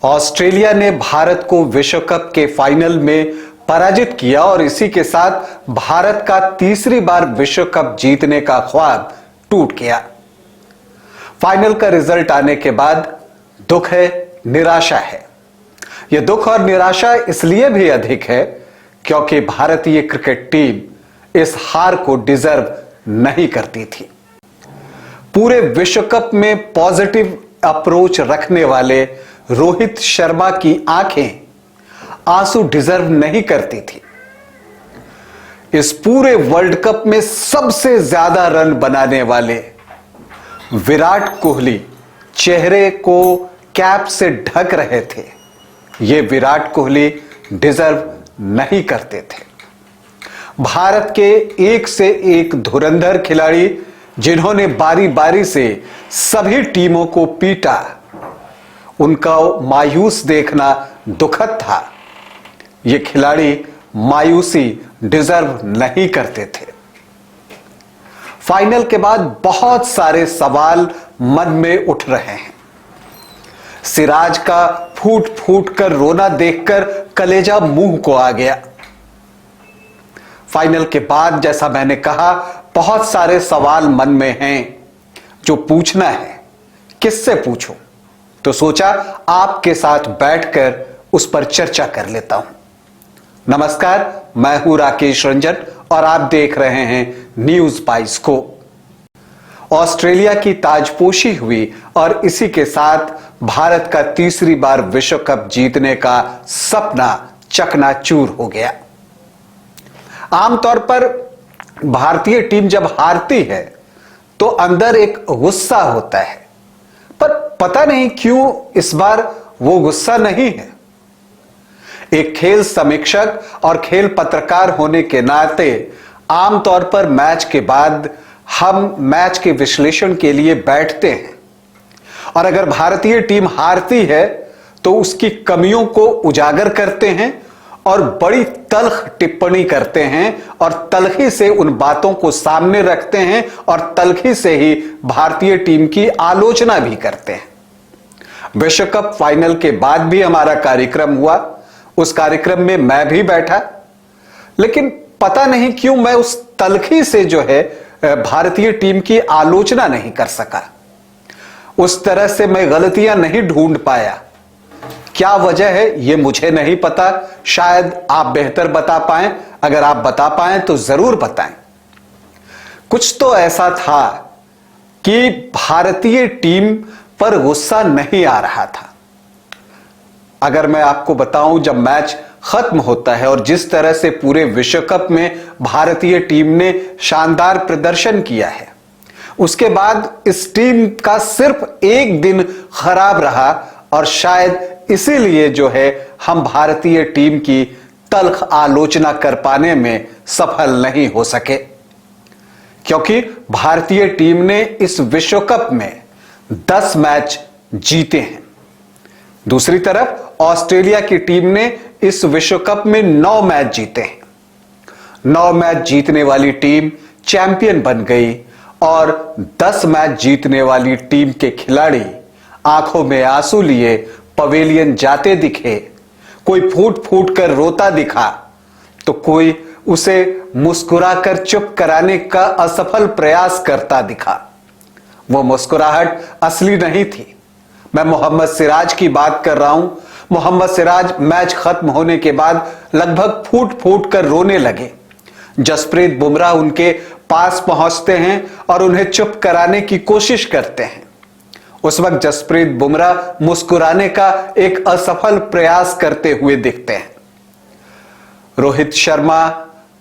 Australia ने भारत को विश्व कप के फाइनल में पराजित किया और इसी के साथ भारत का तीसरी बार विश्व कप जीतने का ख्वाब टूट गया। फाइनल का रिजल्ट आने के बाद दुख है, निराशा है। यह दुख और निराशा इसलिए भी अधिक है क्योंकि भारतीय क्रिकेट टीम इस हार को डिजर्व नहीं करती थी। पूरे विश्व कप में पॉजिटिव अप्रोच रखने वाले रोहित शर्मा की आंखें आंसू डिजर्व नहीं करती थी। इस पूरे वर्ल्ड कप में सबसे ज्यादा रन बनाने वाले विराट कोहली चेहरे को कैप से ढक रहे थे। ये विराट कोहली डिजर्व नहीं करते थे। भारत के एक से एक धुरंधर खिलाड़ी जिन्होंने बारी बारी से सभी टीमों को पीटा, उनका मायूस देखना दुखद था। ये खिलाड़ी मायूसी डिजर्व नहीं करते थे। फाइनल के बाद बहुत सारे सवाल मन में उठ रहे हैं। सिराज का फूट फूट कर रोना देखकर कलेजा मुंह को आ गया। फाइनल के बाद जैसा मैंने कहा, बहुत सारे सवाल मन में हैं जो पूछना है। किससे पूछूं? तो सोचा आपके साथ बैठकर उस पर चर्चा कर लेता हूं। नमस्कार, मैं हूं राकेश रंजन और आप देख रहे हैं न्यूज बाइस्कोप। ऑस्ट्रेलिया की ताजपोशी हुई और इसी के साथ भारत का तीसरी बार विश्व कप जीतने का सपना चकनाचूर हो गया। आमतौर पर भारतीय टीम जब हारती है तो अंदर एक गुस्सा होता है, पर पता नहीं क्यों इस बार वो गुस्सा नहीं है। एक खेल समीक्षक और खेल पत्रकार होने के नाते आमतौर पर मैच के बाद हम मैच के विश्लेषण के लिए बैठते हैं और अगर भारतीय टीम हारती है तो उसकी कमियों को उजागर करते हैं और बड़ी तल्ख टिप्पणी करते हैं और तल्खी से उन बातों को सामने रखते हैं और तल्खी से ही भारतीय टीम की आलोचना भी करते हैं। विश्व कप फाइनल के बाद भी हमारा कार्यक्रम हुआ। उस कार्यक्रम में मैं भी बैठा, लेकिन पता नहीं क्यों मैं उस तल्खी से जो है भारतीय टीम की आलोचना नहीं कर सका। उस तरह से मैं गलतियां नहीं ढूंढ पाया। क्या वजह है ये मुझे नहीं पता, शायद आप बेहतर बता पाएं। अगर आप बता पाएं तो जरूर बताएं। कुछ तो ऐसा था कि भारतीय टीम पर गुस्सा नहीं आ रहा था। अगर मैं आपको बताऊं, जब मैच खत्म होता है और जिस तरह से पूरे विश्व कप में भारतीय टीम ने शानदार प्रदर्शन किया है, उसके बाद इस टीम का सिर्फ एक दिन खराब रहा और शायद इसीलिए जो है हम भारतीय टीम की तल्ख आलोचना कर पाने में सफल नहीं हो सके, क्योंकि भारतीय टीम ने इस विश्व कप में 10 मैच जीते हैं। दूसरी तरफ ऑस्ट्रेलिया की टीम ने इस विश्व कप में 9 मैच जीते हैं। 9 मैच जीतने वाली टीम चैंपियन बन गई और 10 मैच जीतने वाली टीम के खिलाड़ी आंखों में आंसू लिए पवेलियन जाते दिखे। कोई फूट फूट कर रोता दिखा तो कोई उसे मुस्कुराकर चुप कराने का असफल प्रयास करता दिखा। वो मुस्कुराहट असली नहीं थी। मैं मोहम्मद सिराज की बात कर रहा हूं। मोहम्मद सिराज मैच खत्म होने के बाद लगभग फूट फूट कर रोने लगे। जसप्रीत बुमराह उनके पास पहुंचते हैं और उन्हें चुप कराने की कोशिश करते हैं। उस वक्त जसप्रीत बुमराह मुस्कुराने का एक असफल प्रयास करते हुए दिखते हैं। रोहित शर्मा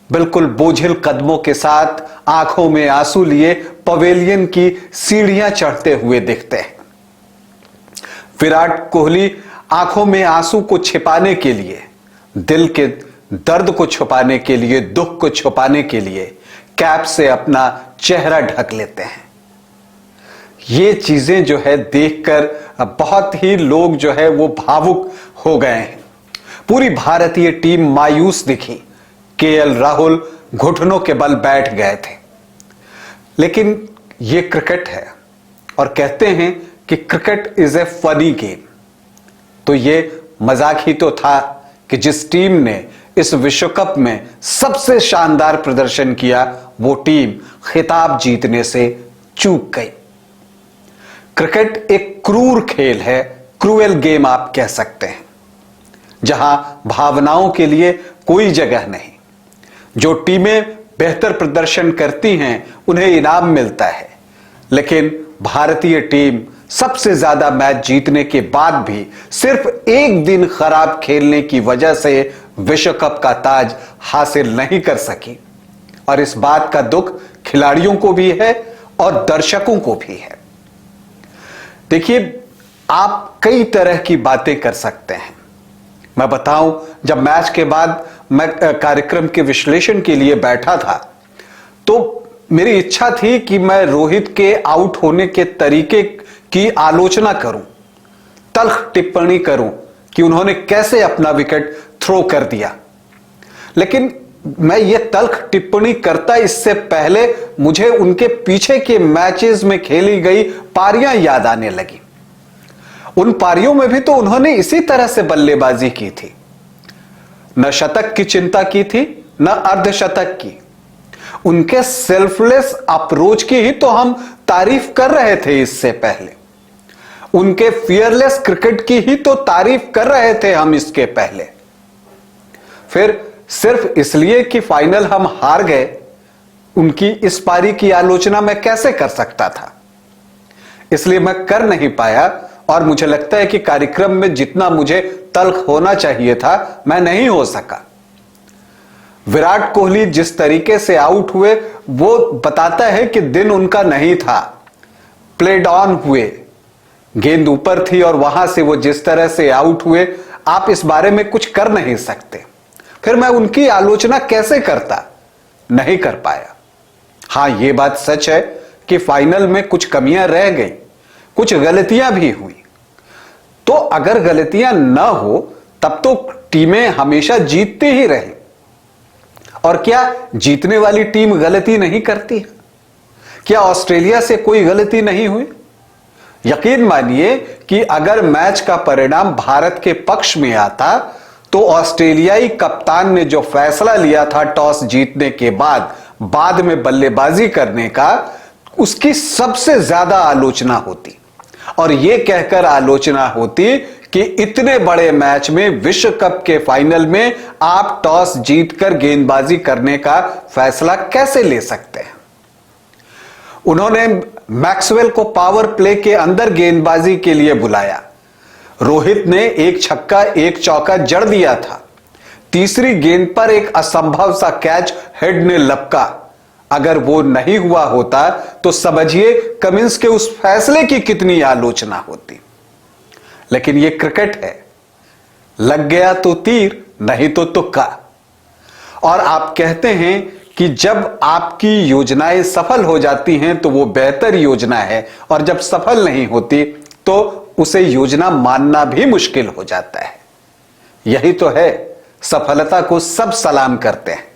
बिल्कुल बोझिल कदमों के साथ आंखों में आंसू लिए पवेलियन की सीढ़ियां चढ़ते हुए दिखते हैं। विराट कोहली आंखों में आंसू को छिपाने के लिए, दिल के दर्द को छुपाने के लिए, दुख को छुपाने के लिए कैप से अपना चेहरा ढक लेते हैं। ये चीजें जो है देखकर बहुत ही लोग जो है वो भावुक हो गए हैं। पूरी भारतीय टीम मायूस दिखी। केएल राहुल घुटनों के बल बैठ गए थे। लेकिन ये क्रिकेट है और कहते हैं कि cricket is a funny game. तो ये मजाक ही तो था कि जिस टीम ने इस विश्व कप में सबसे शानदार प्रदर्शन किया, वो टीम खिताब जीतने से चूक गई। क्रिकेट एक क्रूर खेल है, क्रूएल गेम आप कह सकते हैं, जहां भावनाओं के लिए कोई जगह नहीं। जो टीमें बेहतर प्रदर्शन करती हैं उन्हें इनाम मिलता है, लेकिन भारतीय टीम सबसे ज्यादा मैच जीतने के बाद भी सिर्फ एक दिन खराब खेलने की वजह से विश्व कप का ताज हासिल नहीं कर सकी। और इस बात का दुख खिलाड़ियों को भी है और दर्शकों को भी है। देखिए, आप कई तरह की बातें कर सकते हैं। मैं बताऊं, जब मैच के बाद मैं कार्यक्रम के विश्लेषण के लिए बैठा था, तो मेरी इच्छा थी कि मैं रोहित के आउट होने के तरीके की आलोचना करूं, तल्ख टिप्पणी करूं कि उन्होंने कैसे अपना विकेट थ्रो कर दिया। लेकिन मैं ये तल्ख टिप्पणी करता इससे पहले मुझे उनके पीछे के मैचेस में खेली गई पारियां याद आने लगी। उन पारियों में भी तो उन्होंने इसी तरह से बल्लेबाजी की थी। न शतक की चिंता की थी, न अर्धशतक की। उनके सेल्फलेस अप्रोच की ही तो हम तारीफ कर रहे थे इससे पहले। उनके फियरलेस क्रिकेट की ही तो तारीफ कर रहे थे हम इसके पहले। फिर सिर्फ इसलिए कि फाइनल हम हार गए, उनकी इस पारी की आलोचना मैं कैसे कर सकता था? इसलिए मैं कर नहीं पाया, और मुझे लगता है कि कार्यक्रम में जितना मुझे तल्ख होना चाहिए था, मैं नहीं हो सका। विराट कोहली जिस तरीके से आउट हुए, वो बताता है कि दिन उनका नहीं था। प्लेड ऑन हुए, गेंद ऊपर थी और वहां से वो जिस तरह से आउट हुए, आप इस बारे में कुछ कर नहीं सकते। फिर मैं उनकी आलोचना कैसे करता? नहीं कर पाया। हां, यह बात सच है कि फाइनल में कुछ कमियां रह गई, कुछ गलतियां भी हुई। तो अगर गलतियां ना हो तब तो टीमें हमेशा जीतती ही रही। और क्या जीतने वाली टीम गलती नहीं करती है? क्या ऑस्ट्रेलिया से कोई गलती नहीं हुई? यकीन मानिए कि अगर मैच का परिणाम भारत के पक्ष में आता, तो ऑस्ट्रेलियाई कप्तान ने जो फैसला लिया था टॉस जीतने के बाद में बल्लेबाजी करने का, उसकी सबसे ज्यादा आलोचना होती। और यह कहकर आलोचना होती कि इतने बड़े मैच में, विश्व कप के फाइनल में, आप टॉस जीतकर गेंदबाजी करने का फैसला कैसे ले सकते हैं? उन्होंने मैक्सवेल को पावर प्ले के अंदर गेंदबाजी के लिए बुलाया। रोहित ने एक छक्का एक चौका जड़ दिया था। तीसरी गेंद पर एक असंभव सा कैच हेड ने लपका। अगर वो नहीं हुआ होता तो समझिए कमिंस के उस फैसले की कितनी आलोचना होती। लेकिन ये क्रिकेट है, लग गया तो तीर, नहीं तो तुक्का। और आप कहते हैं कि जब आपकी योजनाएं सफल हो जाती हैं तो वो बेहतर योजना है, और जब सफल नहीं होती तो उसे योजना मानना भी मुश्किल हो जाता है। यही तो है, सफलता को सब सलाम करते हैं।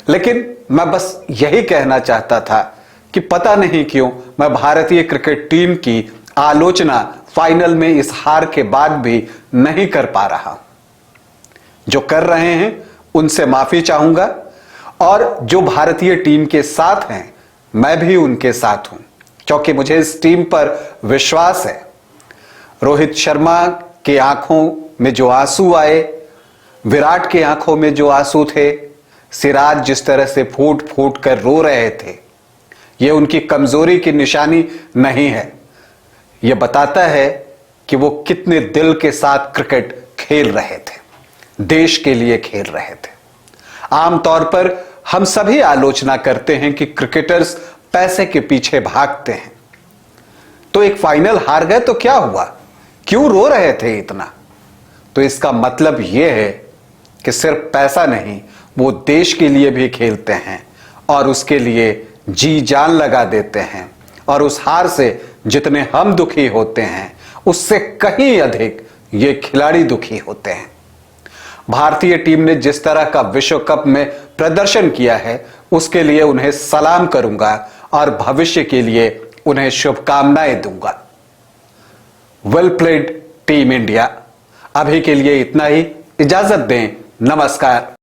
लेकिन मैं बस यही कहना चाहता था कि पता नहीं क्यों मैं भारतीय क्रिकेट टीम की आलोचना फाइनल में इस हार के बाद भी नहीं कर पा रहा। जो कर रहे हैं उनसे माफी चाहूंगा, और जो भारतीय टीम के साथ हैं मैं भी उनके साथ हूं, क्योंकि मुझे इस टीम पर विश्वास है। रोहित शर्मा के आंखों में जो आंसू आए, विराट के आंखों में जो आंसू थे, सिराज जिस तरह से फूट फूट कर रो रहे थे, यह उनकी कमजोरी की निशानी नहीं है। यह बताता है कि वो कितने दिल के साथ क्रिकेट खेल रहे थे, देश के लिए खेल रहे थे। आमतौर पर हम सभी आलोचना करते हैं कि क्रिकेटर्स पैसे के पीछे भागते हैं। तो एक फाइनल हार गए तो क्या हुआ? क्यों रो रहे थे इतना? तो इसका मतलब यह है कि सिर्फ पैसा नहीं, वो देश के लिए भी खेलते हैं और उसके लिए जी जान लगा देते हैं। और उस हार से जितने हम दुखी होते हैं, उससे कहीं अधिक ये खिलाड़ी दुखी होते हैं। भारतीय टीम ने जिस तरह का विश्व कप में प्रदर्शन किया है, उसके लिए उन्हें सलाम करूंगा और भविष्य के लिए उन्हें शुभकामनाएं दूंगा। Well played team India. अभी के लिए इतना ही। इजाजत दें। नमस्कार।